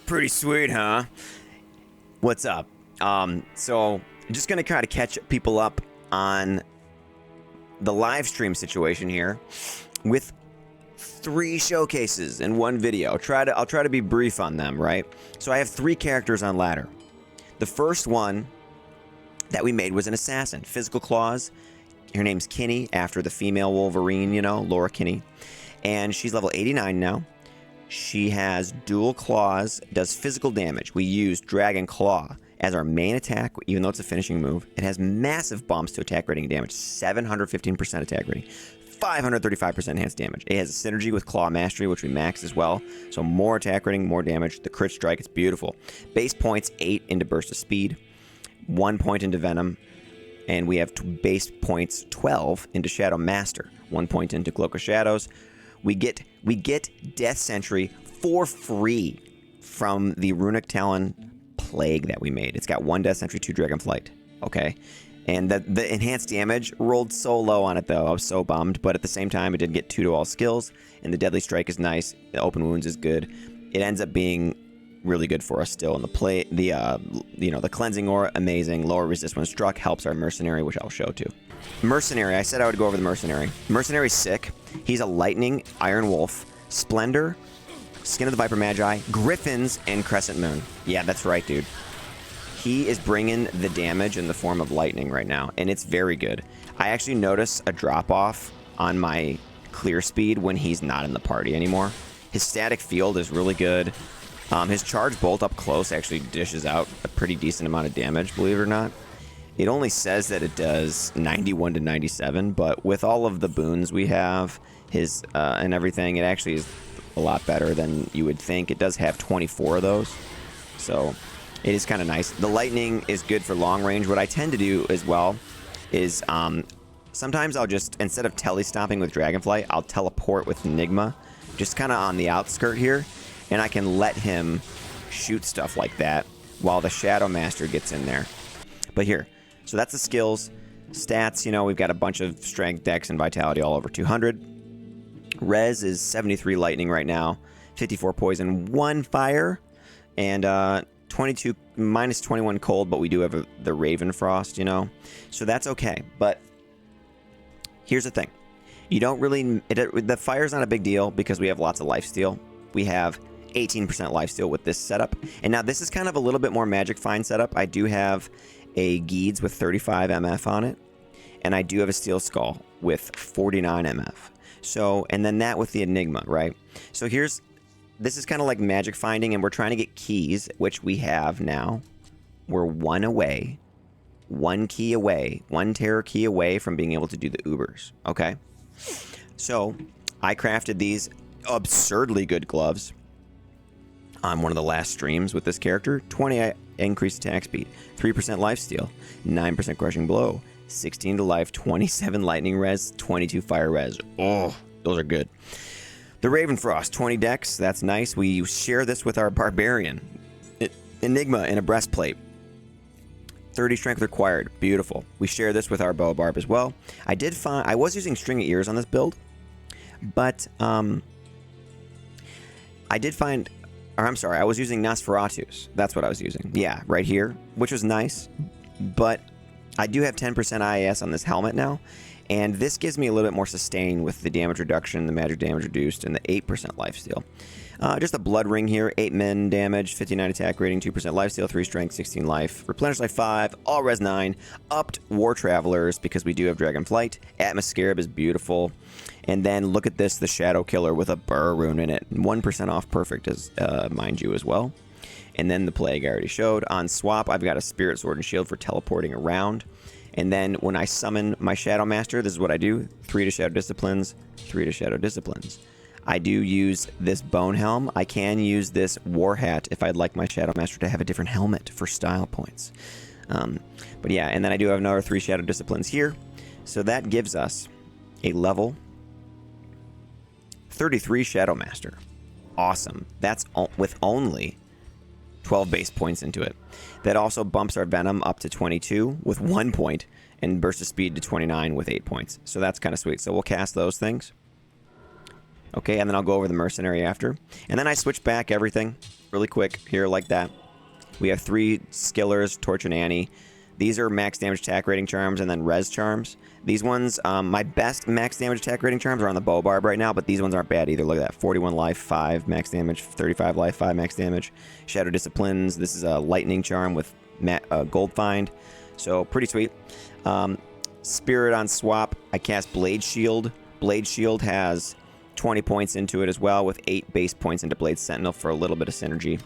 Pretty sweet, huh? What's up? So I'm just gonna try to catch people up on the live stream situation here with 3 showcases in one video. I'll try to be brief on them, right? So I have 3 characters on ladder. The first one that we made was an assassin, physical claws. Her name's Kinney, after the female Wolverine, you know, Laura Kinney, and she's level 89 now. She has dual claws, does physical damage. We use Dragon Claw as our main attack, even though it's a finishing move. It has massive bumps to attack rating and damage, 715% attack rating, 535% enhanced damage. It has a synergy with Claw Mastery, which we max as well. So more attack rating, more damage. The crit strike, it's beautiful. Base points 8 into Burst of Speed, 1 point into Venom, and we have base points 12 into Shadow Master, 1 point into Cloak of Shadows. We get Death Sentry for free from the Runic Talon Plague that we made. It's got 1 Death Sentry, 2 Dragonflight. Okay. And the enhanced damage rolled so low on it, though. I was so bummed. But at the same time, it did get 2 to all skills. And the Deadly Strike is nice. The Open Wounds is good. It ends up being really good for us still. And the Cleansing Aura, amazing. Lower resist when struck, helps our Mercenary, which I'll show too. Mercenary, I said I would go over the Mercenary. Mercenary's sick. He's a Lightning, Iron Wolf, Splendor, Skin of the Viper Magi, Griffins, and Crescent Moon. Yeah, that's right, dude. He is bringing the damage in the form of lightning right now, and it's very good. I actually notice a drop-off on my clear speed when he's not in the party anymore. His static field is really good. His charge bolt up close actually dishes out a pretty decent amount of damage, believe it or not. It only says that it does 91 to 97, but with all of the boons we have, and everything, it actually is a lot better than you would think. It does have 24 of those, so it is kind of nice. The lightning is good for long range. What I tend to do as well is sometimes I'll just, instead of tele-stomping with Dragonflight, I'll teleport with Enigma, just kind of on the outskirt here, and I can let him shoot stuff like that while the Shadow Master gets in there. But here, so that's the skills. Stats, you know, we've got a bunch of strength, dex, and vitality all over 200. Res is 73 lightning right now, 54 poison, 1 fire, and 22 minus 21 cold, but we do have the Raven Frost, you know, so that's okay. But here's the thing. You don't really, the fire's not a big deal because we have lots of lifesteal. We have 18% lifesteal with this setup. And now this is kind of a little bit more Magic Find setup. I do have a Geeds with 35 MF on it, and I do have a Steel Skull with 49 MF. So, and then that with the Enigma, right? So this is kind of like magic finding, and we're trying to get keys, which we have now. We're 1 away, 1 key away, 1 terror key away from being able to do the Ubers, okay? So, I crafted these absurdly good gloves on one of the last streams with this character. 20 increased attack speed, 3% lifesteal, 9% crushing blow, 16 to life, 27 lightning res, 22 fire res. Oh, those are good. The Raven Frost, 20 dex, that's nice. We share this with our Barbarian. Enigma in a breastplate. 30 strength required, beautiful. We share this with our bowbarb as well. I was using string of ears on this build, but I was using Nosferatus. That's what I was using. Yeah, right here, which was nice. But I do have 10% IAS on this helmet now, and this gives me a little bit more sustain with the damage reduction, the magic damage reduced, and the 8% lifesteal. Just a blood ring here, 8 min damage, 59 attack rating, 2% lifesteal, 3 strength, 16 life, replenish life 5, all res 9, upped War Travelers because we do have Dragonflight. Atmoscarab is beautiful. And then look at this, the Shadow Killer with a Burr rune in it. 1% off perfect, as mind you, as well. And then the Plague I already showed. On swap, I've got a Spirit Sword and Shield for teleporting around. And then when I summon my Shadow Master, this is what I do. 3 to Shadow Disciplines, 3 to Shadow Disciplines. I do use this Bone Helm. I can use this War Hat if I'd like my Shadow Master to have a different helmet for style points. But yeah, and then I do have another 3 Shadow Disciplines here. So that gives us a level 33 Shadow Master. Awesome. That's with only 12 base points into it. That also bumps our Venom up to 22 with 1 point, and Burst of Speed to 29 with 8 points. So that's kind of sweet. So we'll cast those things. Okay, and then I'll go over the mercenary after. And then I switch back everything really quick here like that. We have 3 skillers, Torch and Annie. These are max damage attack rating charms and then res charms. These ones, my best max damage attack rating charms are on the bowbarb right now, but these ones aren't bad either. Look at that, 41 life, 5 max damage, 35 life, 5 max damage. Shadow Disciplines, this is a lightning charm with gold find, so pretty sweet. Spirit on swap, I cast Blade Shield. Blade Shield has 20 points into it as well, with 8 base points into Blade Sentinel for a little bit of synergy.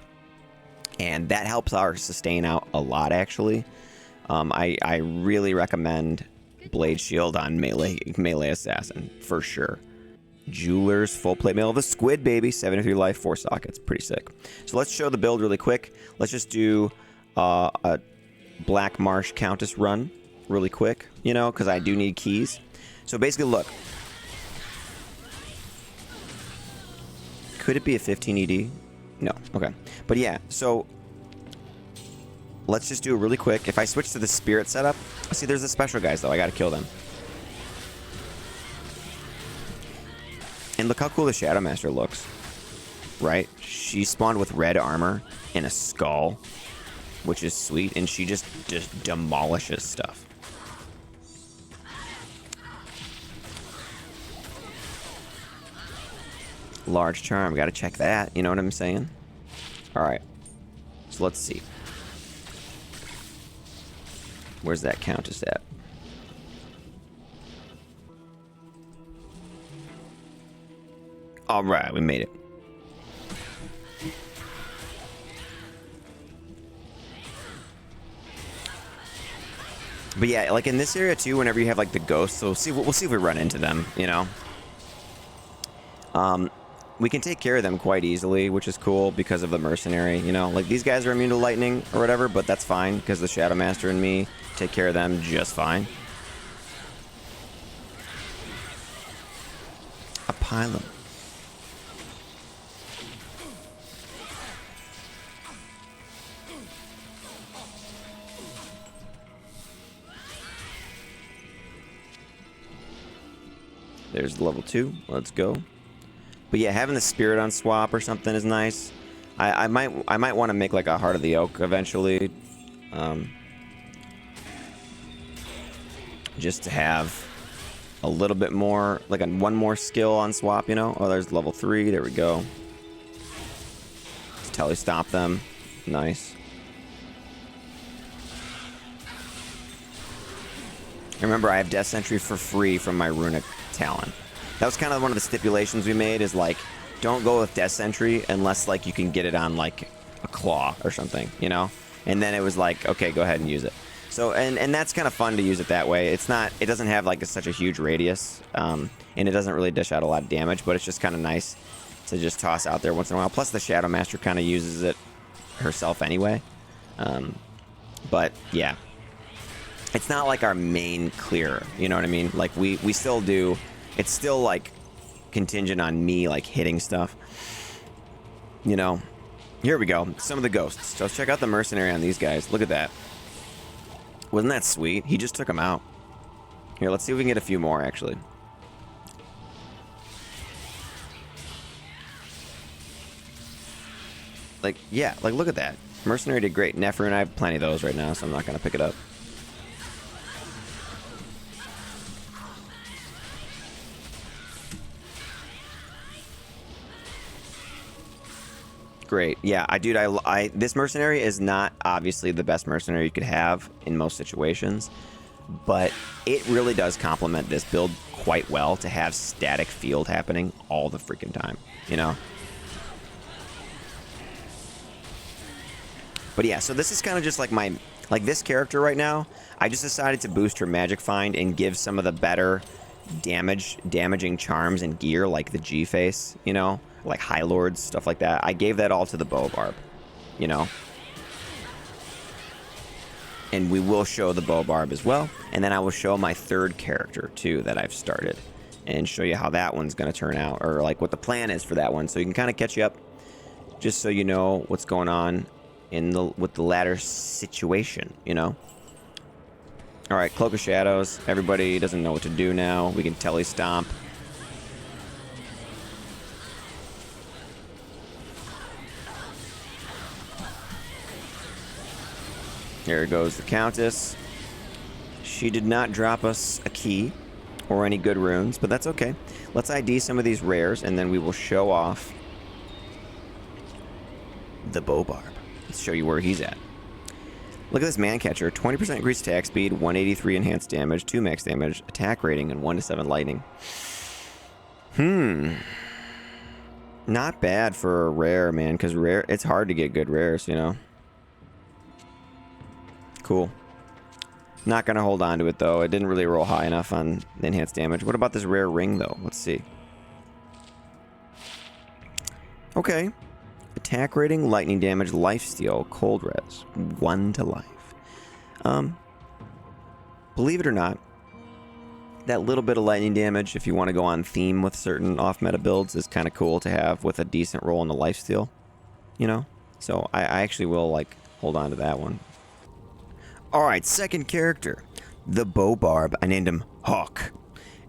And that helps our sustain out a lot, actually. I really recommend Blade Shield on melee assassin, for sure. Jeweler's full plate mail of the squid, baby. 73 life, 4 sockets. Pretty sick. So let's show the build really quick. Let's just do a Black Marsh Countess run really quick, you know, because I do need keys. So basically, look. Could it be a 15 ED? No. Okay. But yeah, so let's just do it really quick. If I switch to the spirit setup, see, there's the special guys, though. I got to kill them. And look how cool the Shadow Master looks, right? She spawned with red armor and a skull, which is sweet, and she just demolishes stuff. Large charm, got to check that, you know what I'm saying? All right, so let's see. Where's that Countess at? All right, we made it. But yeah, like in this area too, whenever you have like the ghosts, so we'll see if we run into them, you know. We can take care of them quite easily, which is cool because of the mercenary, you know. Like these guys are immune to lightning or whatever, but that's fine because the Shadow Master and me take care of them just fine. A pylon. There's level 2. Let's go. But yeah, having the spirit on swap or something is nice. I might want to make like a Heart of the Oak eventually, just to have a little bit more, like one more skill on swap, you know. Oh, there's level 3. There we go. Let's tele stop them. Nice. Remember, I have Death Sentry for free from my Runic Talon. That was kind of one of the stipulations we made, is like, don't go with Death Sentry unless like you can get it on like a claw or something, you know? And then it was like, okay, go ahead and use it. So, and that's kind of fun to use it that way. It's not, it doesn't have like such a huge radius, and it doesn't really dish out a lot of damage, but it's just kind of nice to just toss out there once in a while. Plus the Shadow Master kind of uses it herself anyway. But yeah, it's not like our main clear, you know what I mean? Like we still do. It's still like contingent on me like hitting stuff, you know. Here we go, some of the ghosts. So let's check out the mercenary on these guys. Look at that. Wasn't that sweet? He just took them out. Here, let's see if we can get a few more actually. Like, yeah, like look at that. Mercenary did great. Nefer and I have plenty of those right now, so I'm not gonna pick it up. Great. Yeah, dude, this mercenary is not obviously the best mercenary you could have in most situations, but it really does complement this build quite well to have static field happening all the freaking time, you know? But yeah, so this is kind of just like my, like this character right now, I just decided to boost her magic find and give some of the better damaging charms and gear, like the G-Face, you know? Like High Lords, stuff like that. I gave that all to the bowbarb, you know? And we will show the bowbarb as well. And then I will show my third character, too, that I've started. And show you how that one's going to turn out. Or, like, what the plan is for that one. So you can kind of catch you up. Just so you know what's going on with the ladder situation, you know? Alright, Cloak of Shadows. Everybody doesn't know what to do now. We can tele-stomp. There goes the Countess. She did not drop us a key or any good runes, but that's okay. Let's ID some of these rares, and then we will show off the bowbarb. Let's show you where he's at. Look at this man catcher. 20% increased attack speed, 183 enhanced damage, 2 max damage, attack rating, and 1 to 7 lightning. Not bad for a rare, man, because rare, it's hard to get good rares, you know. Cool. Not going to hold on to it, though. It didn't really roll high enough on the enhanced damage. What about this rare ring, though? Let's see. Okay. Attack rating, lightning damage, lifesteal, cold res. 1 to life. Believe it or not, that little bit of lightning damage, if you want to go on theme with certain off-meta builds, is kind of cool to have with a decent roll in the lifesteal. You know? So I actually will, like, hold on to that one. Alright, second character. The bowbarb. I named him Hawk.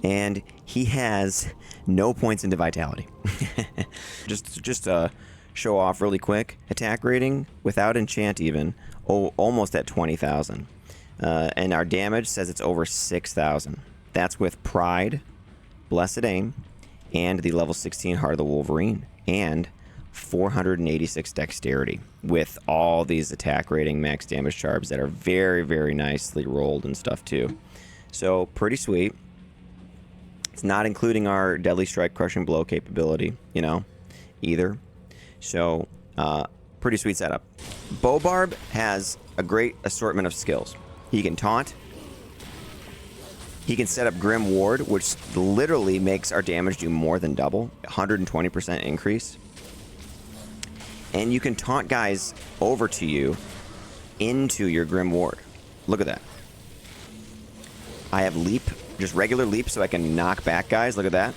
And he has no points into vitality. just show off really quick. Attack rating, without enchant even, almost at 20,000. And our damage says it's over 6,000. That's with Pride, Blessed Aim, and the level 16 Heart of the Wolverine. And 486 Dexterity with all these attack rating max damage charms that are very, very nicely rolled and stuff too. So pretty sweet. It's not including our Deadly Strike Crushing Blow capability, you know, either. So pretty sweet setup. Bowbarb has a great assortment of skills. He can taunt. He can set up Grim Ward, which literally makes our damage do more than double. 120% increase. And you can taunt guys over to you into your Grim Ward. Look at that. I have leap, just regular leap, so I can knock back guys. Look at that.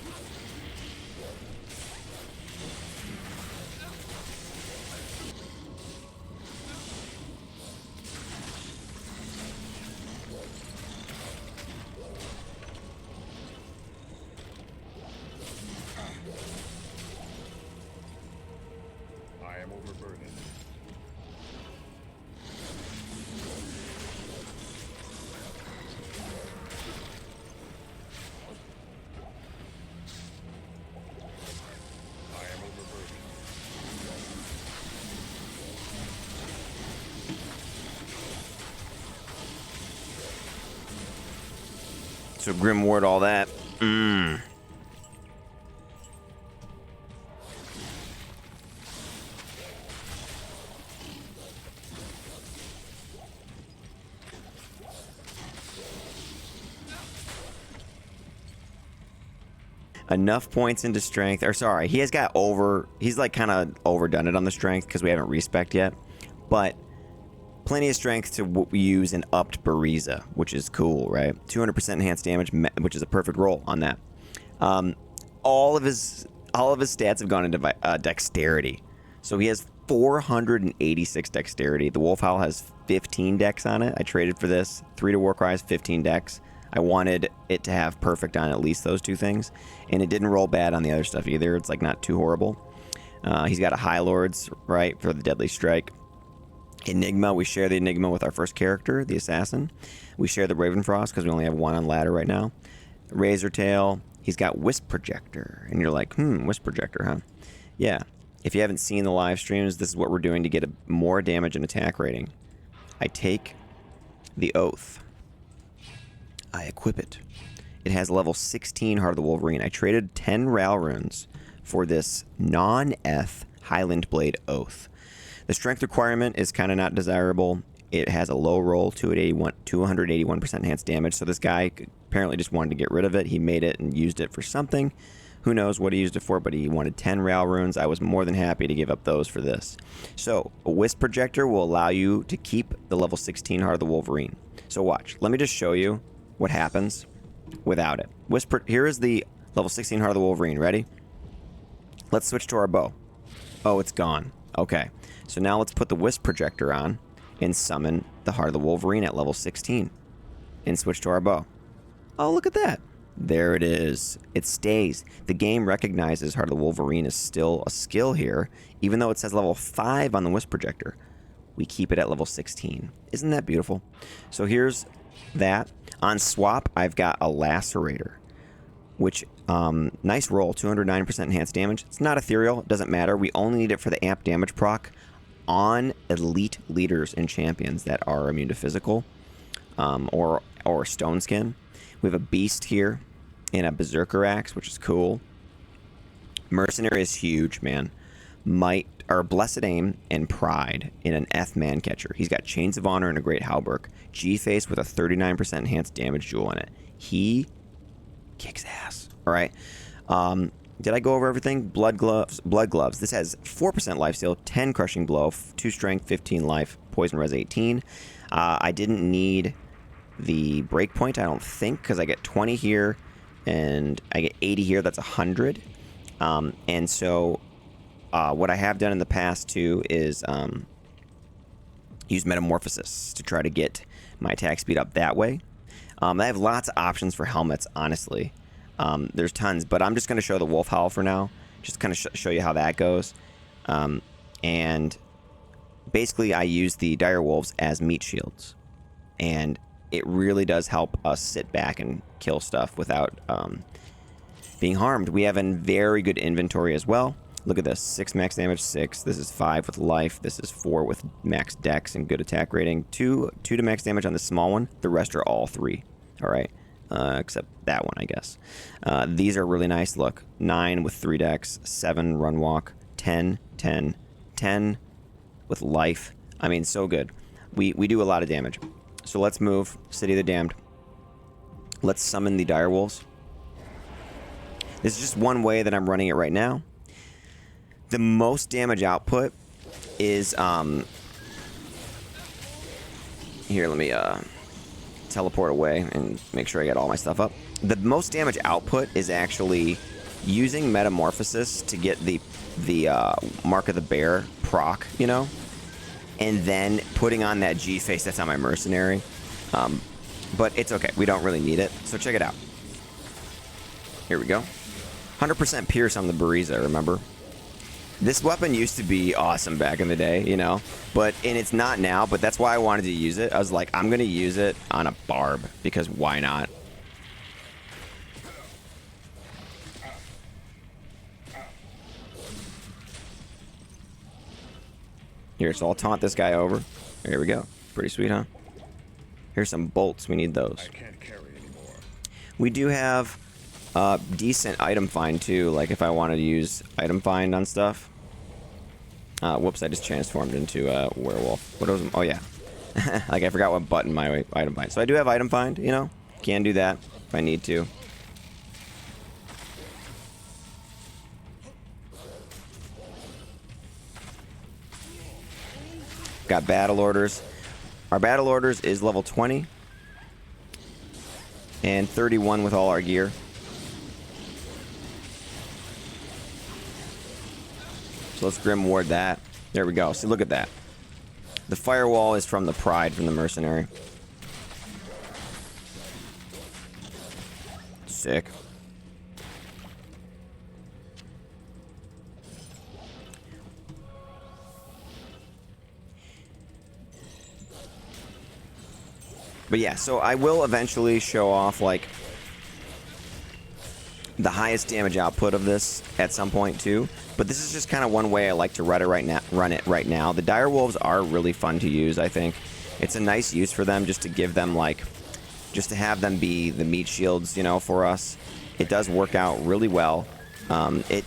So Grim Ward, all that. Enough points into strength. Or sorry, he has got over. He's like kind of overdone it on the strength because we haven't respec'd yet. But plenty of strength to use an upped Buriza, which is cool, right? 200% enhanced damage, which is a perfect roll on that. All of his stats have gone into dexterity. So he has 486 dexterity. The Wolfhowl has 15 dex on it. I traded for this. 3 to Warcries, 15 dex. I wanted it to have perfect on at least those two things. And it didn't roll bad on the other stuff either. It's like not too horrible. He's got a High Lords, right, for the Deadly Strike. Enigma, we share the Enigma with our first character, the Assassin. We share the Ravenfrost because we only have one on ladder right now. Razor Tail, he's got Wisp Projector. And you're like, Wisp Projector, huh? Yeah. If you haven't seen the live streams, this is what we're doing to get more damage and attack rating. I take the Oath. I equip it. It has level 16 Heart of the Wolverine. I traded 10 Ral runes for this non-Eth Highland Blade Oath. The strength requirement is kind of not desirable. It has a low roll, 281% enhanced damage. So this guy apparently just wanted to get rid of it. He made it and used it for something. Who knows what he used it for, but he wanted 10 Ral runes. I was more than happy to give up those for this. So a Wisp Projector will allow you to keep the level 16 Heart of the Wolverine. So watch. Let me just show you what happens without it. Here is the level 16 Heart of the Wolverine. Ready? Let's switch to our bow. Oh, it's gone. Okay. So now let's put the Wisp Projector on and summon the Heart of the Wolverine at level 16. And switch to our bow. Oh, look at that. There it is. It stays. The game recognizes Heart of the Wolverine is still a skill here, even though it says level 5 on the Wisp Projector. we keep it at level 16. Isn't that beautiful? So here's that. On swap, I've got a Lacerator, which, nice roll, 209% enhanced damage. It's not ethereal, it doesn't matter. We only need it for the amp damage proc on elite leaders and champions that are immune to physical, or stone skin. We have a beast here and a berserker axe, which is cool. Mercenary is huge, man. Might, or blessed aim and pride in an F man catcher. He's got chains of honor and a great halberd. G-face with a 39% enhanced damage jewel in it. He kicks ass. All right. Did I go over everything? Blood gloves. Blood gloves. This has 4% lifesteal, 10 crushing blow, 2 strength, 15 life, poison res 18. I didn't need the breakpoint, I don't think, because I get 20 here and I get 80 here. That's 100. And so what I have done in the past too is use metamorphosis to try to get my attack speed up that way. I have lots of options for helmets, honestly. There's tons, but I'm just going to show the wolf howl for now, just kind of show you how that goes. And basically I use the dire wolves as meat shields, and it really does help us sit back and kill stuff without being harmed. We have a very good inventory as well. Look at this, 6 max damage, 6. This is 5 with life. This is 4 with max dex and good attack rating. 2 to max damage on the small one. The rest are all 3. All right, except that one, I guess. These are really nice. Look, 9 with 3 dex, 7 run walk, 10, 10, 10 with life. I mean, so good. We do a lot of damage. So let's move City of the Damned. Let's summon the dire wolves. This is just one way that I'm running it right now. The most damage output is here, let me teleport away and make sure I get all my stuff up. The most damage output is actually using metamorphosis to get the mark of the bear proc, you know, and then putting on that G face that's on my mercenary. But it's okay, we don't really need it. So check it out. Here we go. 100% pierce on the Buriza, remember? This weapon used to be awesome back in the day, you know, and it's not now, but that's why I wanted to use it. I was like, I'm going to use it on a barb, because why not? Here, so I'll taunt this guy over. Here we go. Pretty sweet, huh? Here's some bolts. We need those. I can't carry anymore. We do have decent item find too, like if I wanted to use item find on stuff. Whoops, I just transformed into a werewolf. What was, oh yeah. Like I forgot what button my item find. So I do have item find, you know. Can do that if I need to. Got battle orders. Our battle orders is level 20 and 31 with all our gear. So let's Grim Ward that. There we go. See, look at that. The firewall is from the pride from the mercenary. Sick. But yeah, so I will eventually show off like the highest damage output of this at some point too. But this is just kind of one way I like to run it right now. The dire wolves are really fun to use, I think. It's a nice use for them, just to give them like, just to have them be the meat shields, you know, for us. It does work out really well. It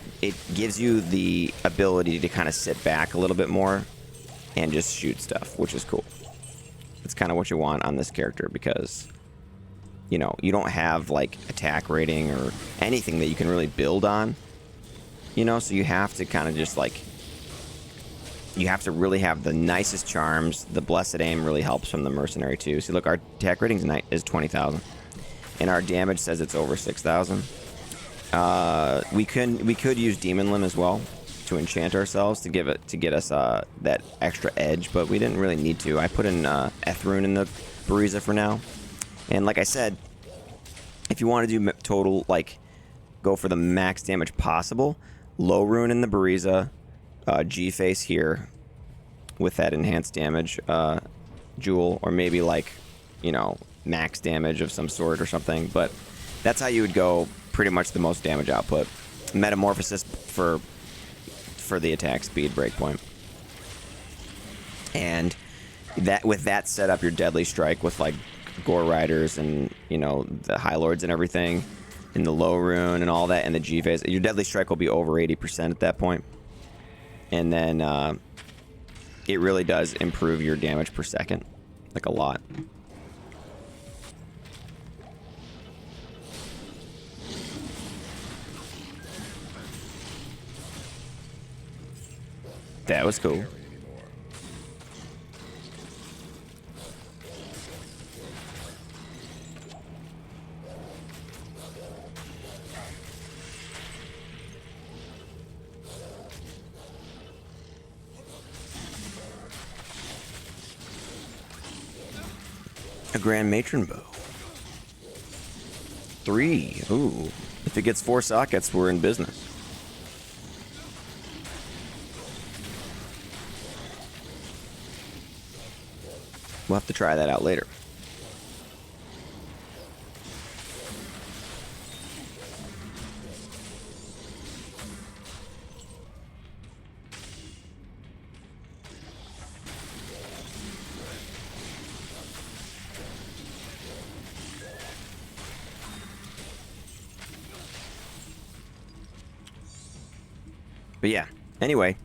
gives you the ability to kind of sit back a little bit more and just shoot stuff, which is cool. It's kind of what you want on this character, because you know, you don't have like attack rating or anything that you can really build on, you know, so you have to kind of just like, you have to really have the nicest charms. The blessed aim really helps from the mercenary too. See, look, our attack rating is 20,000 and our damage says it's over 6,000. We could use demon limb as well to enchant ourselves to get us that extra edge, but we didn't really need to. I put in Ethrune in the Buriza for now. And like I said, if you want to do total, like, go for the max damage possible, low rune in the Buriza, G-face here, with that enhanced damage jewel, or maybe like, you know, max damage of some sort or something. But that's how you would go pretty much the most damage output. Metamorphosis for the attack speed breakpoint. And that with that set up, your deadly strike with like Gore Riders and, you know, the High Lords and everything, and the low rune and all that, and the G phase, your deadly strike will be over 80% at that point. And then it really does improve your damage per second, like a lot. That was cool. A Grand Matron bow. 3. Ooh. If it gets 4 sockets, we're in business. We'll have to try that out later. But yeah, anyway,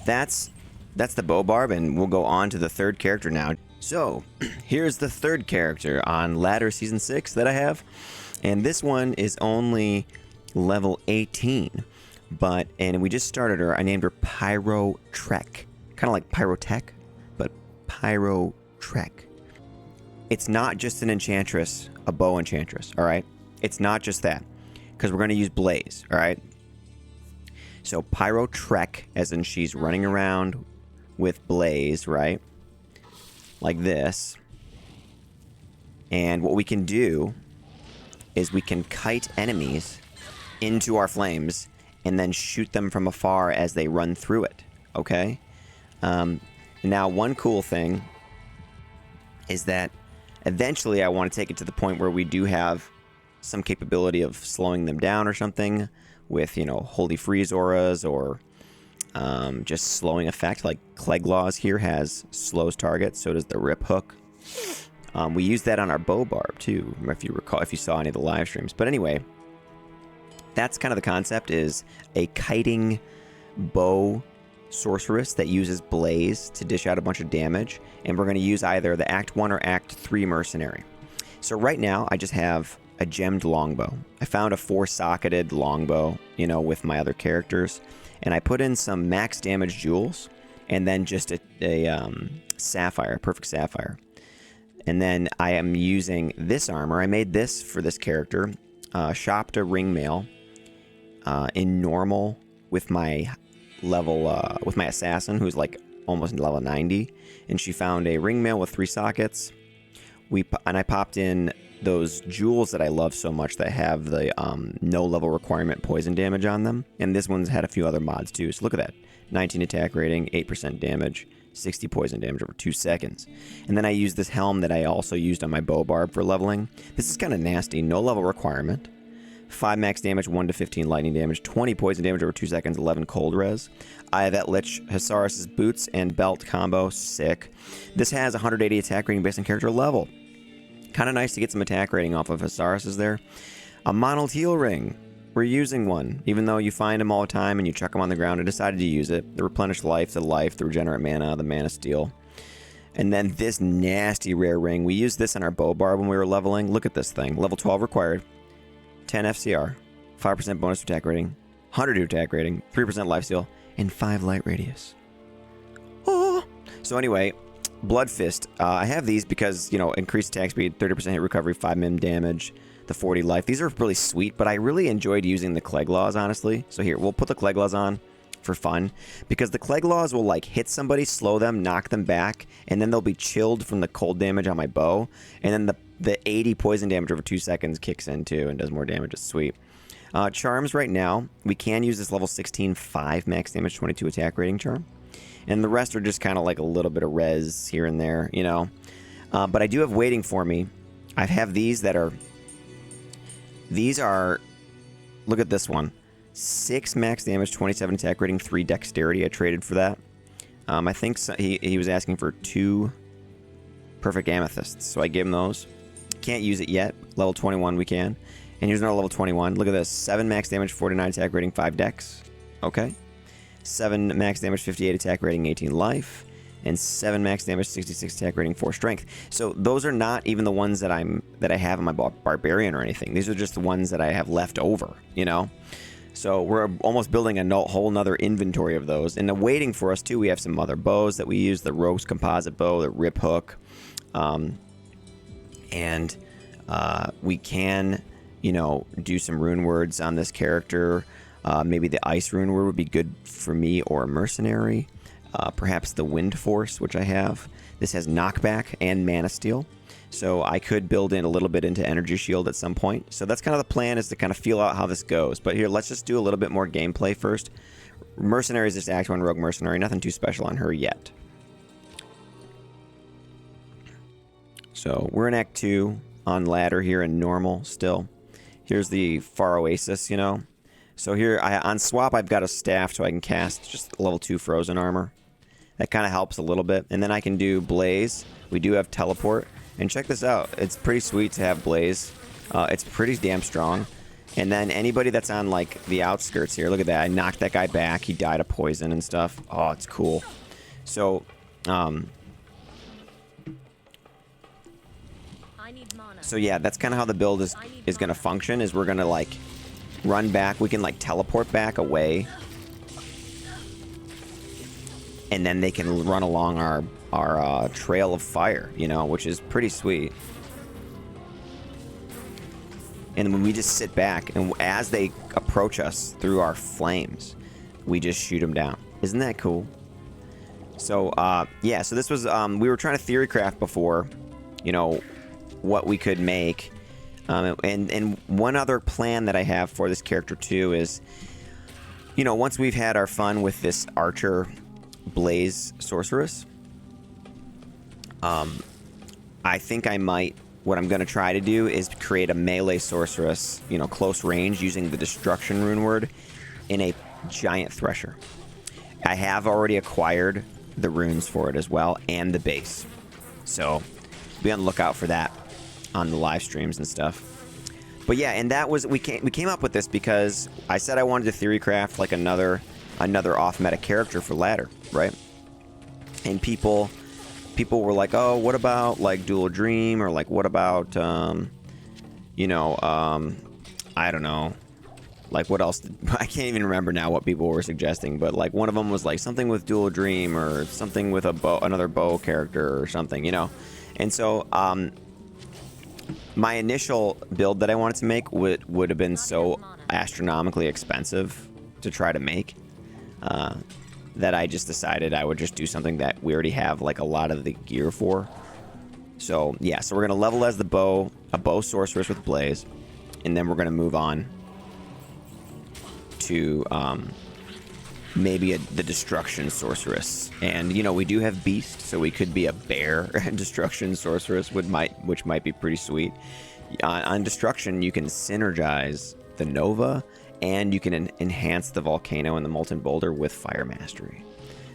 that's the bowbarb, and we'll go on to the third character now. So, here's the third character on Ladder Season 6 that I have, and this one is only level 18, and we just started her. I named her Pyro Trek, kind of like Pyrotech, but Pyro Trek. It's not just an enchantress, a bow enchantress, all right? It's not just that, because we're going to use Blaze, all right? So Pyro Trek, as in she's running around with Blaze, right? Like this. And what we can do is we can kite enemies into our flames and then shoot them from afar as they run through it, okay? Now, one cool thing is that eventually I want to take it to the point where we do have some capability of slowing them down or something, with, you know, Holy Freeze auras, or just slowing effect. Like Cleglaws here has slows targets, so does the Rip Hook. We use that on our bowbarb too, if you recall, if you saw any of the live streams. But anyway, that's kind of the concept, is a kiting bow sorceress that uses Blaze to dish out a bunch of damage, and we're going to use either the Act 1 or Act 3 mercenary. So right now I just have a gemmed longbow. I found a 4-socketed longbow, you know, with my other characters, and I put in some max damage jewels, and then just a sapphire, perfect sapphire. And then I am using this armor. I made this for this character, shopped a ringmail in normal with my level, with my assassin, who's like almost level 90, and she found a ringmail with 3 sockets. And I popped in those jewels that I love so much that have the no level requirement poison damage on them. And this one's had a few other mods too. So look at that. 19 attack rating, 8% damage, 60 poison damage over 2 seconds. And then I used this helm that I also used on my bowbarb for leveling. This is kind of nasty. No level requirement. 5 max damage, 1 to 15 lightning damage, 20 poison damage over 2 seconds, 11 cold res. I have that Lich Sorceress boots and belt combo. Sick. This has 180 attack rating based on character level. Kind of nice to get some attack rating off of Sorceress there. A Monolith Heal Ring. We're using one. Even though you find them all the time and you chuck them on the ground, I decided to use it. The Replenish Life, the Regenerate Mana, the Mana Steel. And then this nasty rare ring. We used this on our bowbarb when we were leveling. Look at this thing. Level 12 required. 10 FCR. 5% bonus attack rating. 100 attack rating. 3% lifesteal. And 5 light radius. Oh! So anyway, Blood Fist. I have these because, you know, increased attack speed, 30% hit recovery, 5 min damage, the 40 life. These are really sweet, but I really enjoyed using the Cleglaws, honestly. So here, we'll put the Cleglaws on for fun, because the Cleglaws will, like, hit somebody, slow them, knock them back, and then they'll be chilled from the cold damage on my bow, and then the 80 poison damage over 2 seconds kicks in, too, and does more damage. It's sweet. Charms right now, we can use this level 16, 5 max damage, 22 attack rating charm. And the rest are just kind of like a little bit of res here and there, you know. But I do have waiting for me. I have these that are... These are... Look at this one. 6 max damage, 27 attack rating, 3 dexterity. I traded for that. I think he was asking for 2 perfect amethysts, so I gave him those. Can't use it yet. Level 21 we can. And here's another level 21. Look at this. 7 max damage, 49 attack rating, 5 dex. Okay. 7 max damage, 58 attack rating, 18 life. And 7 max damage, 66 attack rating, 4 strength. So those are not even the ones that I have in my barbarian or anything. These are just the ones that I have left over, you know? So we're almost building a whole nother inventory of those. And waiting for us too, we have some other bows that we use. The Rogue's Composite Bow, the Rip Hook. And we can, you know, do some rune words on this character. Maybe the Ice rune word would be good for me, or a Mercenary. Perhaps the Wind Force, which I have. This has knockback and mana steal. So I could build in a little bit into Energy Shield at some point. So that's kind of the plan, is to kind of feel out how this goes. But here, let's just do a little bit more gameplay first. Mercenary is just Act 1 Rogue Mercenary. Nothing too special on her yet. So we're in Act 2 on ladder here in normal still. Here's the Far Oasis, you know. So here, on swap, I've got a staff so I can cast just level 2 frozen armor. That kind of helps a little bit. And then I can do Blaze. We do have teleport. And check this out. It's pretty sweet to have Blaze. It's pretty damn strong. And then anybody that's on, like, the outskirts here, look at that. I knocked that guy back. He died of poison and stuff. Oh, it's cool. So, so yeah, that's kind of how the build is going to function, is we're going to, like, run back. We can, like, teleport back away. And then they can run along our trail of fire, you know, which is pretty sweet. And when we just sit back, and as they approach us through our flames, we just shoot them down. Isn't that cool? So, yeah, so this was, we were trying to theorycraft before, you know, what we could make. And one other plan that I have for this character, too, is, you know, once we've had our fun with this Archer Blaze Sorceress, I think I might, what I'm going to try to do is create a melee Sorceress, you know, close range, using the Destruction rune word in a giant Thresher. I have already acquired the runes for it as well, and the base. So be on the lookout for that on the live streams and stuff. But yeah, and that was, we came up with this because I said I wanted to theorycraft like another off-meta character for ladder, right? And people were like, oh, what about like Dual Dream, or like what about you know, I don't know, like what else I can't even remember now what people were suggesting, but like one of them was like something with Dual Dream, or something with a bow, another bow character or something, you know. And so my initial build that I wanted to make would have been so astronomically expensive to try to make that I just decided I would just do something that we already have like a lot of the gear for. So yeah, so we're gonna level as the bow, a bow sorceress with Blaze, and then we're gonna move on to maybe the destruction sorceress. And you know, we do have beast, so we could be a bear destruction sorceress, which might be pretty sweet. On destruction, you can synergize the Nova, and you can enhance the volcano and the molten boulder with fire mastery.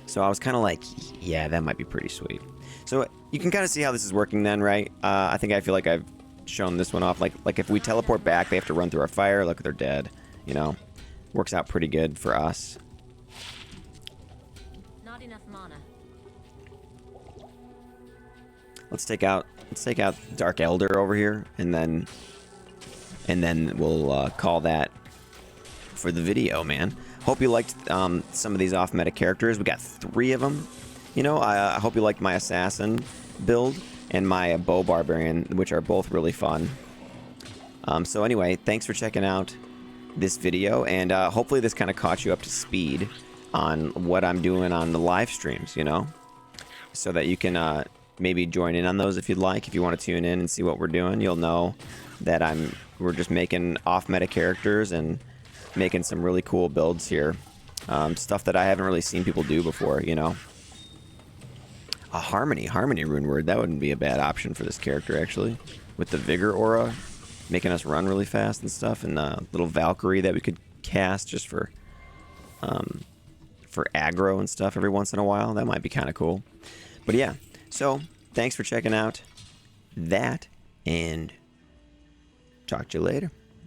So I was kind of like, yeah, that might be pretty sweet. So you can kind of see how this is working then, right? I feel like I've shown this one off. Like if we teleport back, they have to run through our fire. Look, they're dead. You know, works out pretty good for us. Not enough mana. Let's take out Dark Elder over here, and then we'll call that for the video, man. Hope you liked some of these off-meta characters. We got 3 of them. You know, I hope you liked my assassin build and my bow barbarian, which are both really fun. So anyway, thanks for checking out this video, and hopefully this kind of caught you up to speed on what I'm doing on the live streams, you know, so that you can maybe join in on those if you'd like. If you want to tune in and see what we're doing, you'll know that we're just making off-meta characters and making some really cool builds here. Stuff that I haven't really seen people do before, you know. A Harmony rune word. That wouldn't be a bad option for this character, actually. With the Vigor aura, making us run really fast and stuff, and little Valkyrie that we could cast just for aggro and stuff every once in a while. That might be kind of cool. But yeah, so thanks for checking out that, and talk to you later.